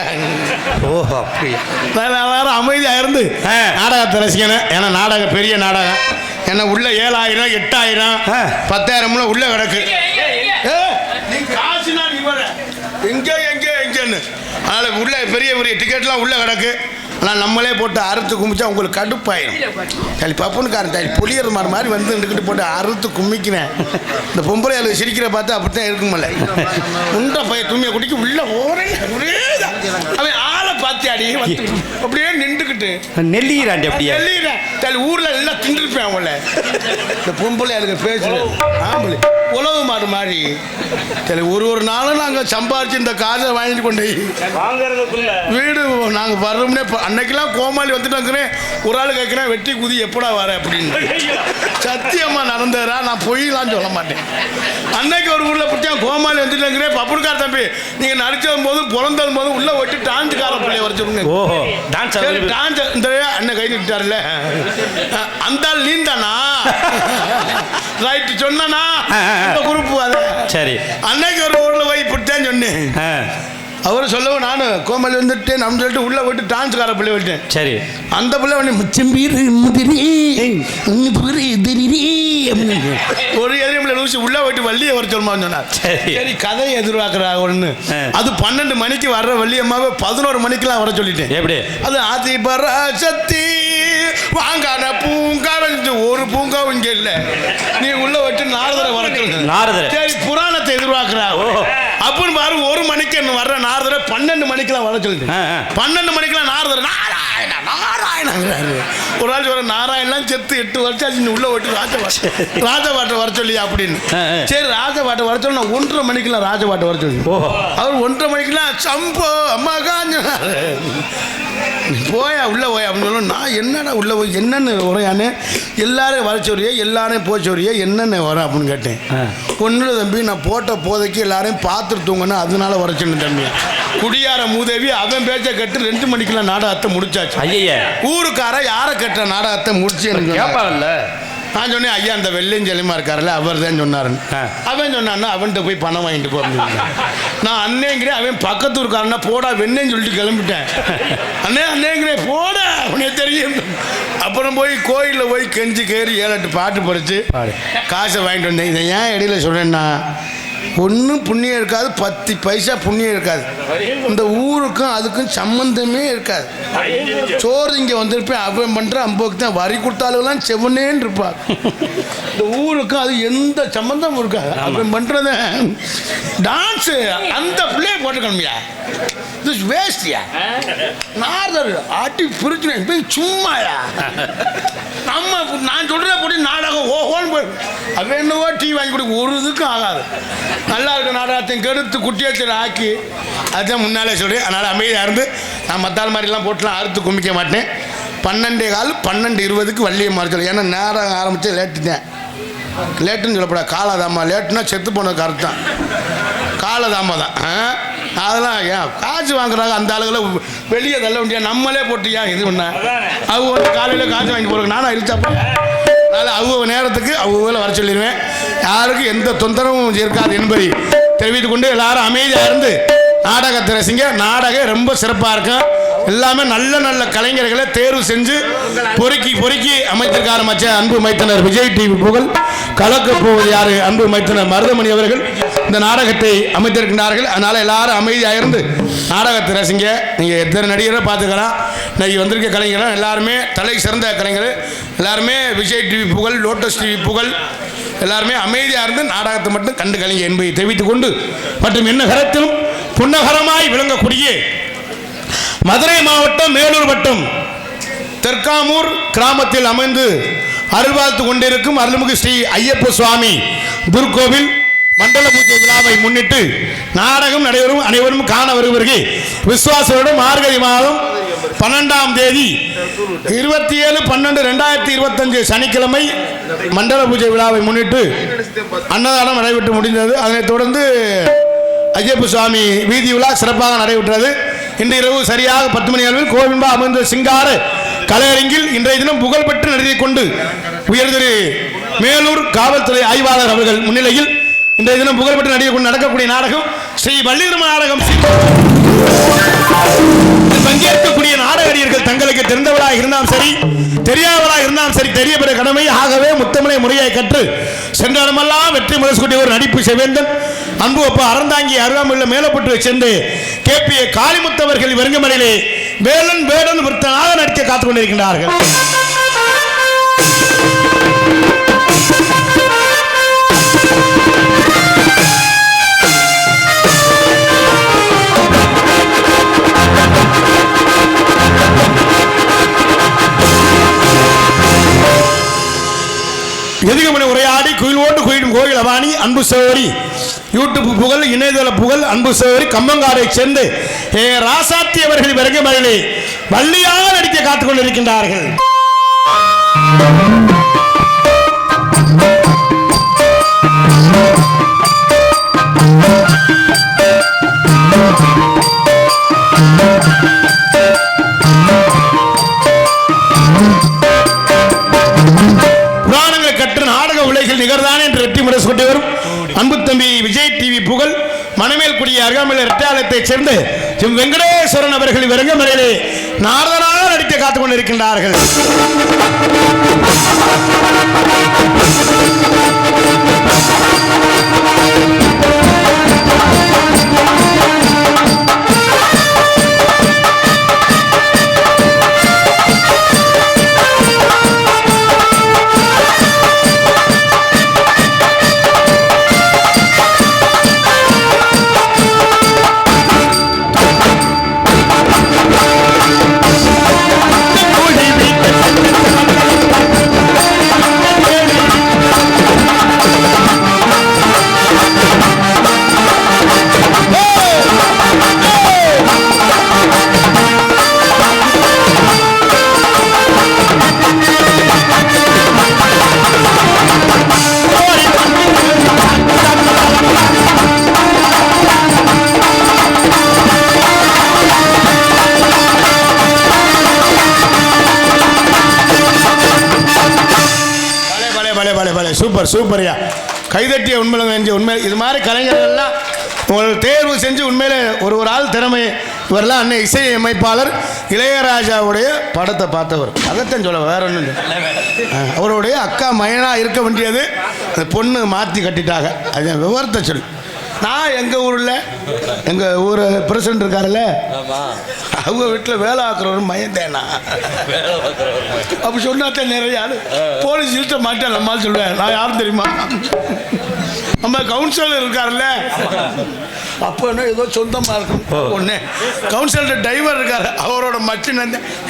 ஓஹோ, அப்படியா? எல்லாரும் அமைதியா இருந்து நாடகத்தை ரசிக்கணும். ஏன்னா நாடகம் பெரிய நாடகம். ஏன்னா உள்ள 7,000 8,000 10,000 உள்ள கிடக்கு. நீ காசுனா நீ வர எங்கன்னு அதனால உள்ள பெரிய பெரிய டிக்கெட்லாம் உள்ள கிடக்கு. ஆனால் நம்மளே போட்டு அறுத்து கும்பிச்சா உங்களுக்கு கடுப்பாயிடும். சரி பப்புனுக்காரன் தாய் புளியர் மாதிரி வந்து நின்றுக்கிட்டு போட்டு அறுத்து கும்பிக்கிறேன். இந்த பொம்பளை அதில் சிரிக்கிற பார்த்து அப்படித்தான் இருக்குமில்ல. உண்டை பைய துணியை குடிக்க உள்ள ஒரே அவன் ஆளை பார்த்து அடி அப்படியே நின்றுக்கிட்டு நெல்லிறாண்டி அப்படியே நெல்லிறேன் தலை ஊரில் எல்லாம் தின்றுருப்பேன் அவங்கள. இந்த பொம்பளை அதுக்கு பேசுகிறேன் ஆம்பளை உழவு மாடு மாதிரி சரி ஒரு நாளும் நாங்கள் சம்பாரிச்சு இந்த காசை வாங்கிட்டு கொண்டு வீடு நாங்கள் வர்றோம்னே. அன்னைக்கெல்லாம் கோமாளி வந்துட்டோங்கிறேன். ஒரு ஆள் கேட்குறேன் வெட்டி குதி எப்படா வர அப்படின்னு. சத்தியமா நடந்ததா நான் பொய்லாம் சொல்ல மாட்டேன். அன்னைக்கு ஒரு ஊரில் பிடிச்சா கோமாளி வந்துட்டோங்கிறேன். பப்புனுக்கார தம்பி நீங்கள் நடிச்சதும் போதும் பிறந்ததும் போதும் உள்ள ஒட்டி டான்ஸுக்கார பிள்ளைய வர சொல்லுங்க. டான்ஸ் இந்த அண்ணன் கை நிட்டார்ல அந்த ஆள் நீந்தானா ரைட்டு சொன்னா குரூப் அது. சரி அன்னைக்கு ஒரு ஊரில் போய் இப்படித்தான் சொன்னேன். அவரை சொல்லவும் நானும் கோமாளி வந்துட்டு நம்ம சொல்லிட்டு உள்ள போயிட்டு டான்ஸ்கார பிள்ளை விட்டேன். சரி அந்த பிள்ளை வந்து முச்சம்பீர் முதிரி ஒரு எதிரி லூசி உள்ள போயிட்டு வள்ளியை வர சொல்லுமா சொன்னார். சரி கதையை எதிர்பார்க்குறா ஒன்று. அது 12 மணிக்கு வர்ற வள்ளியம்மாவை 11 மணிக்கெல்லாம் வர சொல்லிட்டேன். எப்படி அது ஆதி பராசக்தி வாங்கான பூங்கா ஒரு பூங்காவும் இங்கே இல்லை. நீ உள்ள வச்சு நாரதரை வர சொல்லு. நாரதரை சரி புராணத்தை எதிர்பார்க்குறா அப்படின்னு பாரு. 1 மணிக்கு என்ன வர்ற நாரதரை 12 மணிக்கெல்லாம் வர சொல்லிட்டு 12 மணிக்கெல்லாம் நாரதர் நாராயணா நாராயணாங்கிறாரு. ஒரு நாள் சொல்ற நாராயணெல்லாம் செத்து 8 வருஷம் ஆச்சு உள்ள ஓட்டு ராஜபாட்டை வர சொல்லி அப்படின்னு. சரி ராஜபாட்டை வர சொல்லி நான் 1:30 மணிக்கெல்லாம் ராஜபாட்டை வர சொல்லி அவர் 1:30 மணிக்கெல்லாம் சம்போ அம்மா காஞ்ச போயா உள்ள போய் அப்படின்னு சொல்லணும். நான் என்னடா உள்ள போய் என்னென்ன உரையானே எல்லாரும் வர சொல்றியே எல்லாரும் போய் சொல்றியே என்னென்ன வரும் அப்படின்னு கேட்டேன். ஒன்றும் தம்பி நான் போட்ட போதைக்கு எல்லாரையும் பார்த்துட்டு தூங்கணும் அதனால வர சொன்னேன் தம்பி. குடியார மூதேவி அவன் பேச்சை கட்டு 2 மணிக்கெல்லாம் நாடகத்தை முடிச்சாச்சு. ஐயா ஊருக்கார யாரை கட்டுற நாடகத்தை முடிச்சு எனக்கு கேட்பாங்கல்ல. நான் சொன்னேன் ஐயா அந்த வெள்ளையஞ்சலியமா இருக்காருல்ல அவர் தான் சொன்னாருன்னு. அவன் சொன்னான்னா அவன்கிட்ட போய் பணம் வாங்கிட்டு போ அப்படின்னு. நான் அண்ணேங்கிறேன் அவன் பக்கத்து ஊருக்காரன்னா போடா வெண்ணேன்னு சொல்லிட்டு கிளம்பிட்டேன். அண்ணேங்கிறேன் போடா அவனே தெரியும். அப்புறம் போய் கோயிலில் போய் கெஞ்சி கேறி 7-8 பாட்டு படிச்சு காசை வாங்கிட்டு வந்தேன். இதை ஏன் இடையில சொல்றேன்னா ஒன்றும் புண்ணியம் இருக்காது 10 பைசா புண்ணியம் இருக்காது. இந்த ஊருக்கும் அதுக்கும் சம்பந்தமே இருக்காது. சோறு இங்கே வந்திருப்பேன் அவன் பண்ணுற அம்போக்கு தான் வரி கொடுத்தாலும் செவனேன்னு இருப்பார். இந்த ஊருக்கும் அது எந்த சம்பந்தமும் இருக்காது. அவன் பண்ணுறத டான்ஸு அந்த பிள்ளைய போட்டுக்கணுமியா வேஸ்டியா நாரதர் ஆட்டி பிரிச்சு சும்மாயா நம்ம நான் சொல்ற போட்டி நாடகம் ஓஹோன்னு போய் அவன் என்னவோ டீ வாங்கி கொடுக்க ஒரு இதுக்கும் ஆகாது. நல்லா இருக்க நாடகத்தையும் கெடுத்து குட்டியாச்சல் ஆக்கி அதுதான் முன்னாலே சொல்கிறேன். அதனால் அமைதியாக இருந்து நான் மத்தாள் மாதிரிலாம் போட்டுலாம் அறுத்து கும்பிக்க மாட்டேன். 12:15 12:20 வள்ளியம்மா சொல்லு. ஏன்னா நேரம் ஆரம்பித்து லேட்டு தான். லேட்டுன்னு சொல்லப்படாது காலதாமா. லேட்டுனா செத்து போனதுக்கு அர்த்தம் காலதாமா தான். அதெல்லாம் ஏன் காசு வாங்குறாங்க அந்த ஆளுகளை வெளியே தள்ள முடியாது. நம்மளே போட்டியா இது பண்ண அவங்க வந்து காலையில் காசு வாங்கி போடுறாங்க. நானும் இருச்சாப்பா அதனால் அவங்க நேரத்துக்கு அவங்க வர சொல்லிடுவேன். யாருக்கும் எந்த தொந்தரவும் இருக்காது என்பதை தெரிவித்துக் கொண்டு எல்லாரும் அமைதியாக இருந்து நாடகத்தை ரசிங்க. நாடகம் ரொம்ப சிறப்பாக இருக்கும். எல்லாமே நல்ல நல்ல கலைஞர்களை தேர்வு செஞ்சு பொறுக்கி அமைத்திருக்காரு மச்ச அன்பு மைத்தனர் விஜய் டிவி புகழ் கலக்க போவது யாரு அன்பு மைத்தனர் மருதமணி அவர்கள் இந்த நாடகத்தை அமைத்திருக்கின்றார்கள். அதனால எல்லாரும் அமைதியாக இருந்து நாடகத்தை ரசிங்க. நீங்கள் எத்தனை நடிகரை பார்த்துக்கலாம். இன்னைக்கு வந்திருக்க கலைஞர்கள் எல்லாருமே தலை சிறந்த கலைஞர். எல்லாருமே விஜய் டிவி புகழ் லோட்டஸ் டிவி புகழ் எல்லாருமே அமைதியாக இருந்து நாடகத்தை மட்டும் கண்டு கலைஞர் என்பதை தெரிவித்துக் கொண்டு மற்றும் என்ன கரத்திலும் புன்னகரமாய் விளங்கக்கூடிய மதுரை மாவட்டம் மேலூர் வட்டம் தெற்காமூர் கிராமத்தில் அமைந்து அருள்வாழ்த்து கொண்டிருக்கும் அருள்மிகு ஸ்ரீ ஐயப்ப சுவாமி திருக்கோவில் மண்டல பூஜை விழாவை முன்னிட்டு நாடகம் நடைபெறும். அனைவரும் காண வருவர்கள் விசுவாசோடும் மார்கழி மாதம் 12ஆம் தேதி 27/12/2025 சனிக்கிழமை மண்டல பூஜை விழாவை முன்னிட்டு அன்னதானம் நடைபெற்று முடிந்தது. அதனைத் தொடர்ந்து ஐயப்ப சுவாமி வீதி விழா சிறப்பாக நடைபெற்றது. இன்று இரவு சரியாக 10 மணி அளவில் கோவிம்பா அமைந்த சிங்கார கலையரங்கில் இன்றைய தினம் புகழ்பெற்று நடத்தி கொண்டு உயர்திரு மேலூர் காவல்துறை ஆய்வாளர் அவர்கள் முன்னிலையில் இன்றைய தினம் புகழ்பெற்று நடிகை கொண்டு நடக்கக்கூடிய நாடகம் ஸ்ரீ வள்ளிதர்ம நாடகம். பங்கேற்கக்கூடிய நாடகறிஞர்கள் தங்களுக்கு தெரிந்தவளாக இருந்தாலும் சரி தெரியாதவளாக இருந்தாலும் சரி தெரியப்பட கடமை. ஆகவே முத்தமிழை முறையாய் கற்று சென்ற இடமெல்லாம் வெற்றி முரசுக்குட்டி ஒரு நடிப்பு செவேந்தன் அன்பு அப்பா அறந்தாங்கி அருகாமையுள்ள மேலப்பட்டு சேர்ந்து கேபிஏ காளிமுத்தவர்கள் வெறுங்கமலையிலே வேலன் வேடன் விருத்தனாக நடிக்க காத்துக் கொண்டிருக்கின்றார்கள். எதிர்கமனை உரையாடி குயில் ஓட்டு குயிலும் கோயில் அவாணி அன்பு சகோதரி யூடியூப் புகழ் இணையதள புகழ் அன்பு சகோதரி கம்மங்காரை சேர்ந்து ராசாத்தி அவர்கள் வெறுங்கமலையிலே வள்ளியாக நடிக்க காத்துக் கொண்டிருக்கின்றார்கள். நிகர்தான் என்று வெற்றி முரசு கொண்டு வரும் அன்பு தம்பி விஜய் டிவி புகழ் மணமேல் குடிய அருகாமையில் இரட்டையாலயத்தைச் சேர்ந்து வெங்கடேஸ்வரன் அவர்கள் வெறுங்கமலையிலே நாரதனாக நடிக்க காத்துக் கொண்டிருக்கின்றார்கள். சூப்பர் சூப்பர்யா கைதட்டிய உண்மை இது மாதிரி கலைஞர்கள்லாம் உங்களுக்கு தேர்வு செஞ்சு உண்மையிலே ஒரு ஆள் திறமை. இவரெல்லாம் அன்னை இசை அமைப்பாளர் இளையராஜாவுடைய படத்தை பார்த்தவர். அதைத்தான் சொல்ல வேற ஒன்றும் இல்லை. அவருடைய அக்கா மயனா இருக்க வேண்டியது அந்த பொண்ணு மாற்றி கட்டிட்டாங்க. அது விவரத்தை சொல்லு. நான் எங்கள் ஊர் பிரசிடண்ட் இருக்காருல்ல அவங்க வீட்டில் வேலை ஆக்குறவரும் மயந்தேனா அப்படி சொன்னாத்தான் நிறைய ஆள் போலீஸ் இழுத்த மாட்டேன் நம்மால் சொல்லுவேன். நான் யாரும் தெரியுமா நம்ம கவுன்சிலர் இருக்காருல்ல அப்போ என்ன ஏதோ சொந்தமாக இருக்கும் ஒன்று கவுன்சிலர் டிரைவர் இருக்காரு அவரோட மச்சின்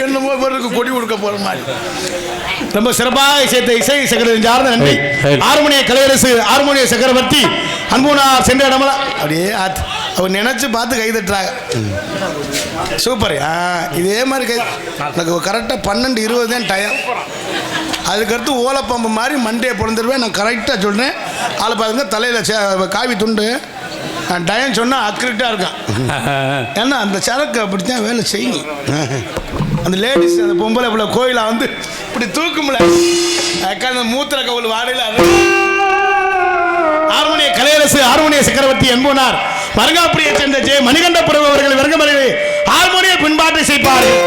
என்னமோ பேருக்கு கொடி கொடுக்க போகிற மாதிரி ரொம்ப சிறப்பாக சேர்த்த இசை சக்கரவர்த்தி சார்ந்த நன்றி. ஹார்மோனிய கலையரசு ஹார்மோனிய சக்கரவர்த்தி அன்புனார் சென்ற இடமெல்லாம் அப்படியே அவர் நினைச்சு பார்த்து கை தட்டுறாங்க. சூப்பர். இதே மாதிரி கை எனக்கு கரெக்டாக 12:20 தான் டைம். அதுக்கடுத்து ஓலைப்பம்பு மாதிரி மண்டையை பிறந்துடுவேன். நான் கரெக்டாக சொல்கிறேன். ஆளை பாருங்க தலையில் காவி துண்டு நான் டயம் சொன்னால் அக்யூரேட்டாக இருக்கான். ஏன்னா அந்த சரக்கு அப்படித்தான் வேலை செய்யும். அந்த லேடிஸ் அந்த பொம்பளை இவ்வளோ கோயிலை வந்து இப்படி தூக்கும்ல அந்த மூத்திர கவுல் வாடையில் ஹார்மோனிய கலையரசு ஹார்மோனிய சக்கரவர்த்தி என்போனார் மருங்காப்புரியை சேர்ந்த ஜெய மணிகண்டபுரம் அவர்கள் வெறுங்கமலையிலே ஹார்மோனிய பின்பாட்டை செய்ப்பார்கள்.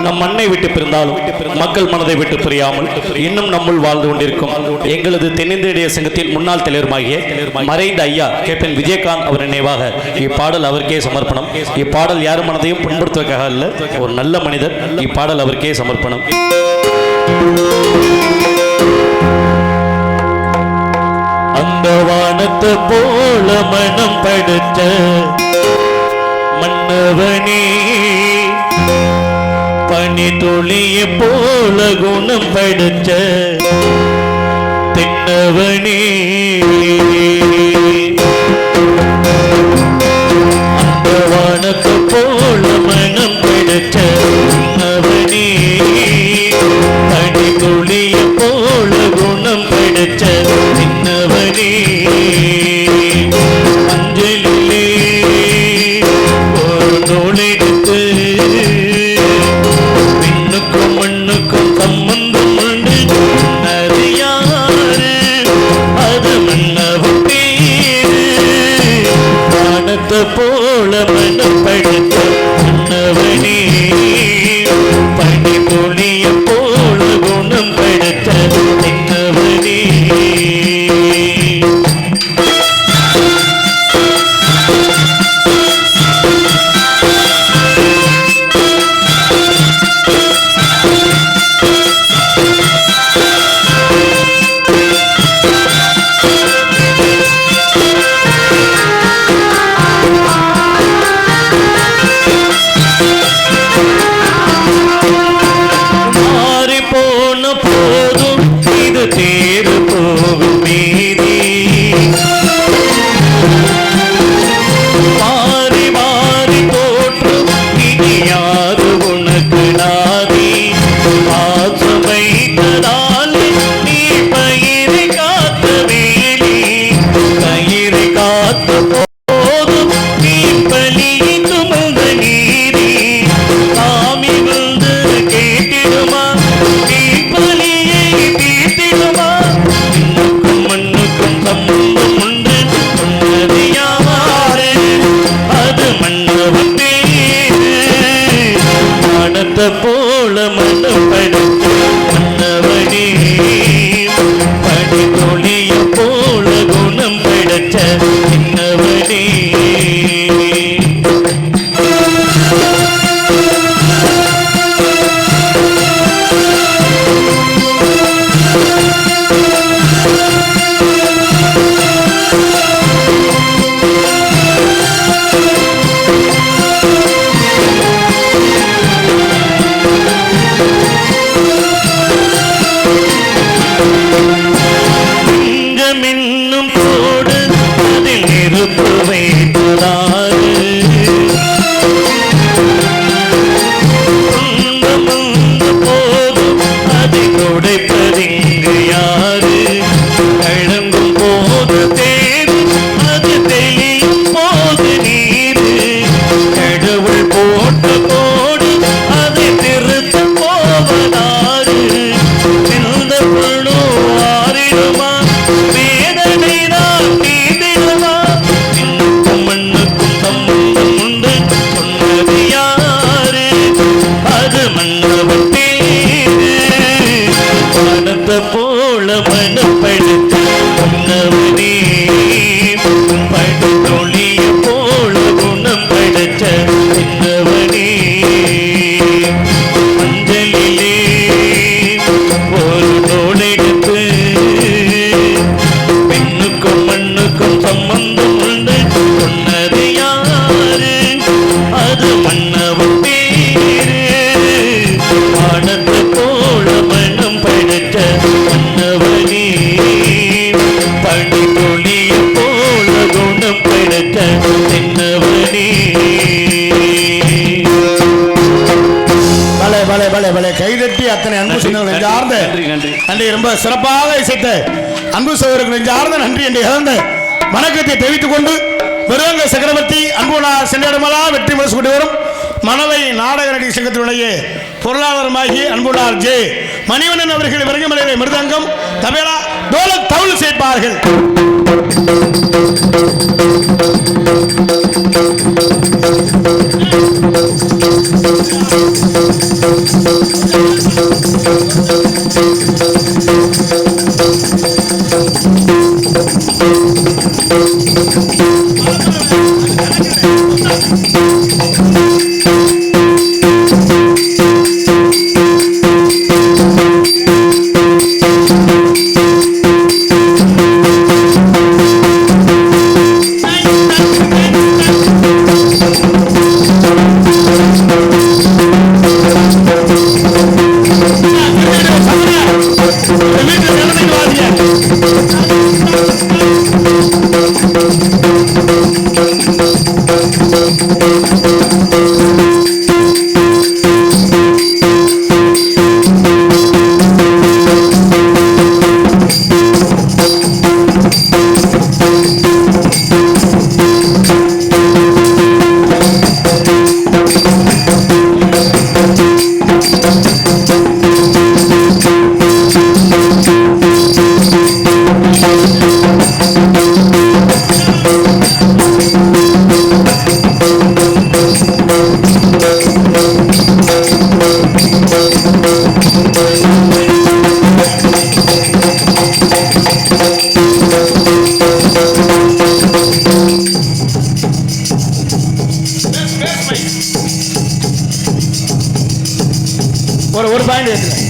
நம் மண்ணை விட்டு பிரிந்தாலும் மக்கள் மனதை விட்டு பிரியாமல் இன்னும் நம்முள் வாழ்ந்து கொண்டிருக்கும் எங்களது தென்னிந்திய சங்கத்தின் முன்னாள் தலைவருமாகிய மறைந்த ஐயா கேப்டன் விஜயகாந்த் அவர் நினைவாக இப்பாடல் அவருக்கே சமர்ப்பணம். இப்பாடல் யாரும் மனதையும் புண்படுத்துவதற்காக அல்ல, ஒரு நல்ல மனிதர். இப்பாடல் அவருக்கே சமர்ப்பணம். அந்த வானத்தை போல மனம் படுத்த மன்னவனே பனி துளிய போல குணம் படுத்த தென்னவனே அந்த வானத்தை போல மனம் படுத்த மன்னவனே பனி துளிய போல குணம் படுத்த தென்னவனே அஞ்சலிலே ஒரு நூலெடுத்து தொழிய போல குணம் படைத்த என்னவனே தேறு போகும் மீதி மாறி மாறி தோற்றும் இனி யாது உனக்கு நாதி பாசம் வைத்ததால் நீ பயிரை காத்த வேலி கயிறை காத்த போதும் நீ பலி சுமந்த நீதி சாமி வந்து கேட்டிடுமா நீ பலியை தீர்த்திடுமா இன்னுக்கும் மண்ணுக்கும் சம்பந்தம் உண்டு சொன்னது யாரு அது மன்னவன் பேரு மனத்தை போல மனம் படுத்த மன்னவனே படி தொழிய போல குணம் படைச்ச என்னவனே மின்னும் போடு அதில் நெருப்பு வைத்ததாறு போதும் அதை துடைப்பதிங்கு யாரு கழங்கும் போது தேரு அது தெளியும் போது நீரு கடவுள் போட்ட போடு அதை திருத்த போவதாறு எந்த பொருளோ ஆறிடுமா வேதனை தான் தீர்ந்திடுமா இன்னுக்கும் மண்ணுக்கும் சம்பந்தம் உண்டு சொன்னது யாரு அது மன்னவன் பேரு மனத்தை போல மனப்படுத்த மன்னவனே படு தொழிய போல குணம் படைச்ச என்னவனே மஞ்சளிலே ஒரு தோடெடுத்து பெண்ணுக்கும் மண்ணுக்கும் சம்பந்தம் உண்டு சொன்னது யாரு அது மன்னவன் பேரு மனத்தை போல மனம் படைத்த மன்னவனே படி தொழிய போல குணம் படைத்த என்னவனே பலே பலே பலே பலே கைதட்டி அத்தனை அன்பு சொந்தங்கள் நெஞ்சார்ந்த நன்றி. ரொம்ப சிறப்பாக இசைத்த அன்பு சகோதரர்கள் நெஞ்சார்ந்த நன்றி என்று இழந்த வணக்கத்தை தெரிவித்துக் கொண்டு மிருதங்க சக்கரவர்த்தி அன்புனார் சென்றிடமெல்லாம் வெற்றி முரசு கொண்டு வரும் மனவை நாடக நடிகை சங்கத்தினுடைய பொருளாதாரமாகி அன்புனார் ஜே மணிவண்ணன் அவர்கள் விரங்கமலையிலே மிருதங்கம் தபேலா டோலக் தவுள் சேர்ப்பார்கள். ஒரு பாயிண்ட் எடுத்துக்க.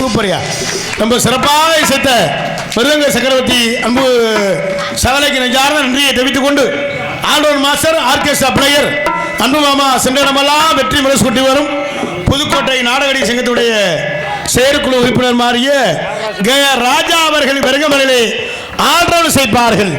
சூப்பரியா. ரொம்ப சிறப்பாக இசைத்த மிருதங்க சக்கரவர்த்தி அன்பு சகலைக்கு நெஞ்சார்ந்த நன்றியை தெரிவித்துக் கொண்டு ஆண்டோன் மாஸ்டர் ஆர்கெஸ்ட்ரா பிளேயர் அன்பு மாமா சென்றடமெல்லாம் வெற்றி முரசு கொண்டு வரும் புதுக்கோட்டை நாடகடி சங்கத்துடைய செயற்குழு உறுப்பினர் மாறிய ராஜா அவர்கள் பெருங்கமலிலே ஆண்டோன் செய்ப்பார்கள்.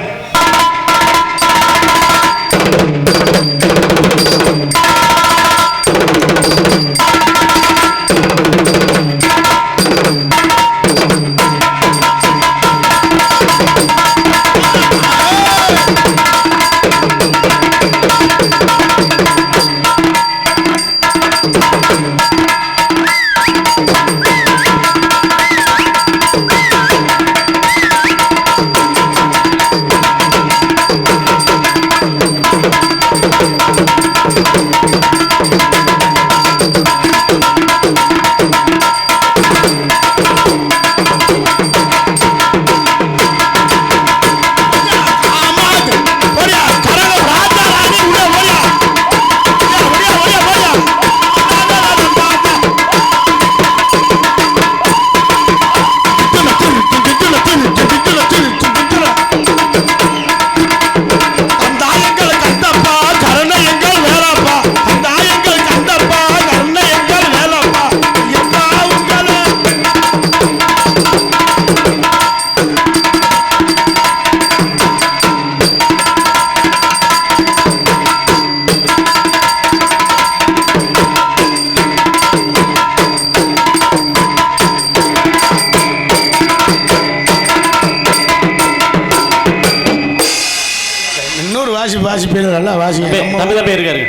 வாசிப்பேன் நல்லா வாசிப்பேன். தம்பி தான் இருக்காரு.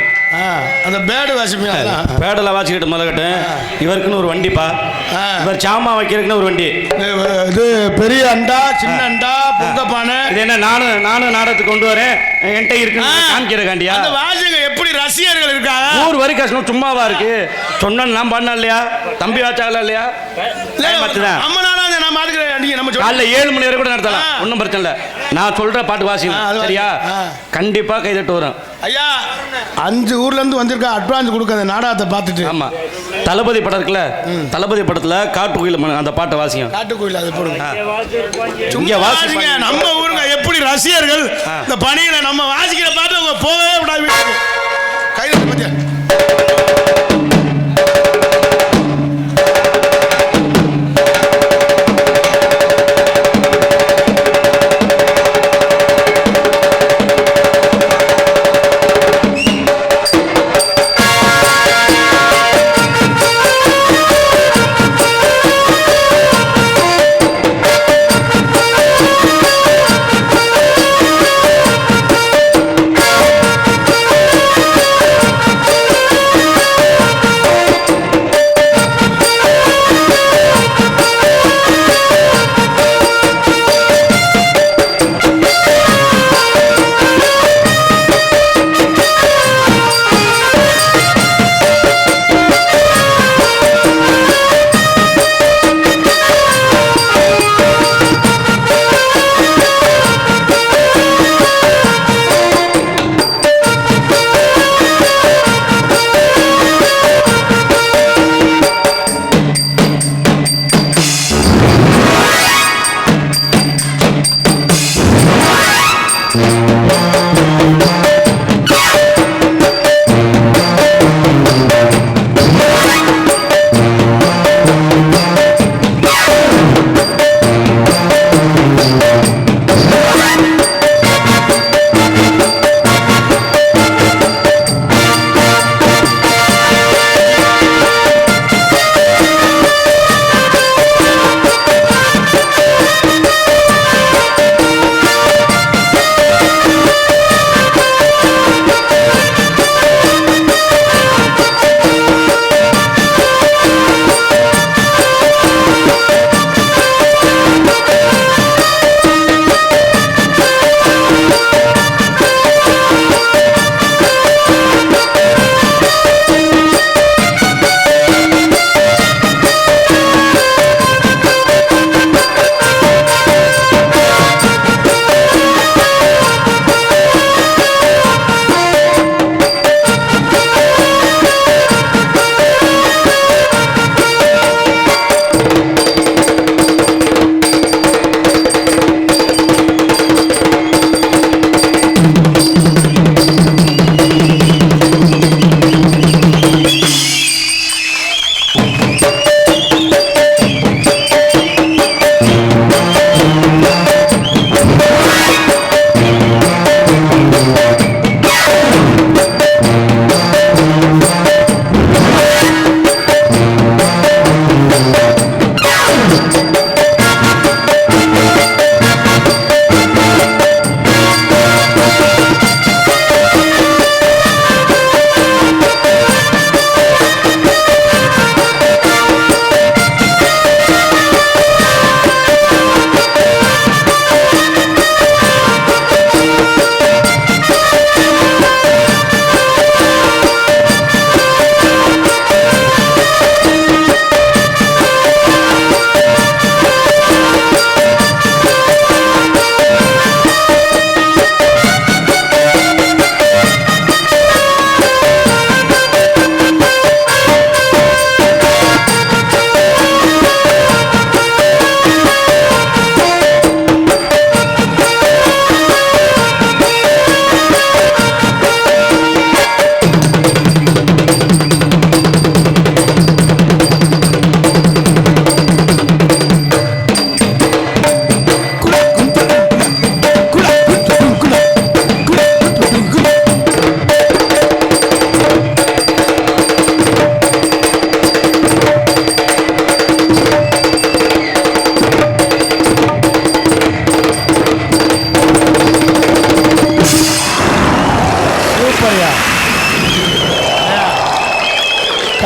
அந்த பேடு வாசிப்பேன். பேடெல்லாம் வாசிக்கிட்டு முதல்கட்டும். இவருக்குன்னு ஒரு வண்டிப்பா. இவர் சாமா வைக்கிறதுக்குன்னு ஒரு வண்டி. இது பெரிய அண்டா, சின்ன அண்டா, பொங்கப்பானை. இது என்ன நானும் நாடகத்துக்கு கொண்டு வரேன். என்கிட்ட இருக்கு காமிக்கிறக்காண்டியா. அந்த வாசிங்க எப்படி ரசிகர்கள் இருக்காங்க. 100 வரி கஷ்டம் சும்மாவா இருக்கு. சொன்னா நான் பண்ண இல்லையா, தம்பி வாச்சாகல இல்லையா. காலைல 7 மணி வரை கூட நடத்தலாம், ஒன்றும் பிரச்சனை இல்லை. நான் சொல்ற பாட்டு வாசிங்க சரியா, கண்டிப்பா கைதட்டு வரும். ஐயா 5 ஊர்ல இருந்து வந்திருக்கா, அட்வான்ஸ் கொடுக்க அந்த நாடகத்தை பார்த்துட்டு. ஆமா, தளபதி படம் இருக்குல்ல, தளபதி படத்துல காட்டுக்குயில் அந்த பாட்டை வாசிங்க. காட்டுக்குயில் அது போடுங்க. இங்க வாசிங்க. நம்ம ஊருங்க எப்படி ரசிகர்கள் இந்த பணியில நம்ம வாசிக்கிற பாட்டு அவங்க போகவே விடாது. கைதட்டு பத்தியா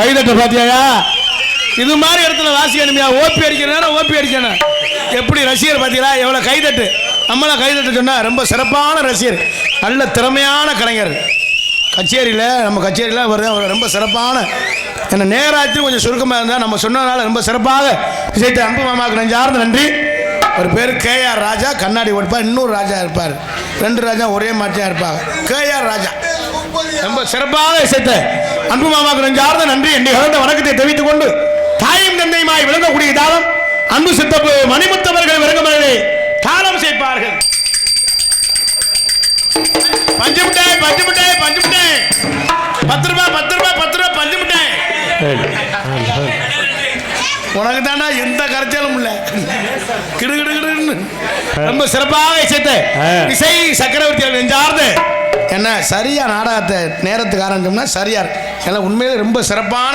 கைதட்ட பாத்தியாயா? இது மாதிரி இடத்துல வாசி அனுமையா ஓபி அடிக்கிறேன் ஓபி அடிக்கணும். எப்படி ரசிகர் பார்த்தீங்களா எவ்வளோ கைதட்டு. நம்மளாம் கைதட்ட சொன்னால் ரொம்ப சிறப்பான ரசிகர், நல்ல திறமையான கலைஞர். கச்சேரியில் நம்ம கச்சேரியில் வருது ரொம்ப சிறப்பான. என்ன நேராச்சும் கொஞ்சம் சுருக்கமாக இருந்தால் நம்ம சொன்னதுனால ரொம்ப சிறப்பாக இசைத்த அன்பு மாமாவுக்கு நெஞ்சார்ந்த நன்றி. ஒரு பேர் கேஆர் ராஜா, கண்ணாடி ஓடிப்பார். இன்னொரு ராஜா இருப்பார், 2 ராஜா ஒரே மாதிரியாக இருப்பாங்க. கேஆர் ராஜா ரொம்ப சிறப்பாக இசைத்த அன்பு மாமாவுக்கு நெஞ்சார்ந்த நன்றி. என்னை கலந்த வணக்கத்தை தெரிவித்துக் கொண்டு தாயும் தந்தையுமாய் விளங்கக்கூடிய தாளம் அன்பு சித்தப்பு மணிமுத்தவர்கள் விளங்கமர்களே தாளம் சேர்ப்பார்கள். பஞ்சு மிட்டாய் பஞ்சு மிட்டாய் பஞ்சு மிட்டாய் 10 ரூபாய் 10 ரூபாய் 10 ரூபாய் பஞ்சு மிட்டாய். உனக்கு தானா எந்த கரைச்சாலும் இல்ல. கிடுகிடுன்னு ரொம்ப சிறப்பாக இசைத்த இசை சக்கரவர்த்தி நெஞ்சார்ந்த என்ன சரியா நாடகத்தை நேரத்துக்கு ஆரம்பிச்சோம்னா சரியா இருக்கு. எல்லாம் உண்மையிலே ரொம்ப சிறப்பான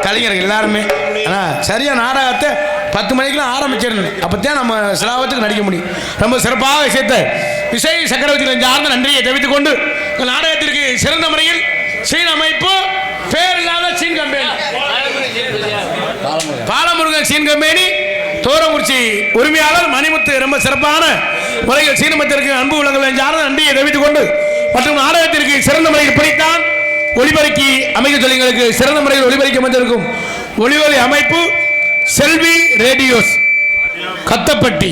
கலைஞர்கள் எல்லாருமே. ஆனால் சரியா நாடகத்தை 10 மணிக்கெல்லாம் ஆரம்பிச்சிடணும், அப்போத்தான் நம்ம சிலாபத்துக்கு நடிக்க முடியும். ரொம்ப சிறப்பாக இசைத்த இசை சக்கரவர்த்தி நெஞ்சார்ந்த நன்றியை தெரிவித்துக் கொண்டு நாடகத்திற்கு சிறந்த முறையில் சீன் அமைப்பு பேர் இல்லாத சீன் கம்பெனி பாலமுருகன் சீன் கம்பெனி தோரங்குறிச்சி உரிமையாளர் மணிமுத்து ரொம்ப சிறப்பான முறையில் சீனமத்திற்கு அன்பு உள்ளங்கள் சார்ந்த நன்றியை தெரிவித்துக் கொண்டு மற்றும் நாடகத்திற்கு சிறந்த முறையில் பிடித்தான் ஒளிபரப்பி அமைக்க சொல்லிங்களுக்கு சிறந்த முறையில் ஒளிபரப்பி அமைந்திருக்கும் ஒளிவொலி அமைப்பு செல்வி ரேடியோஸ் கத்தப்பட்டி.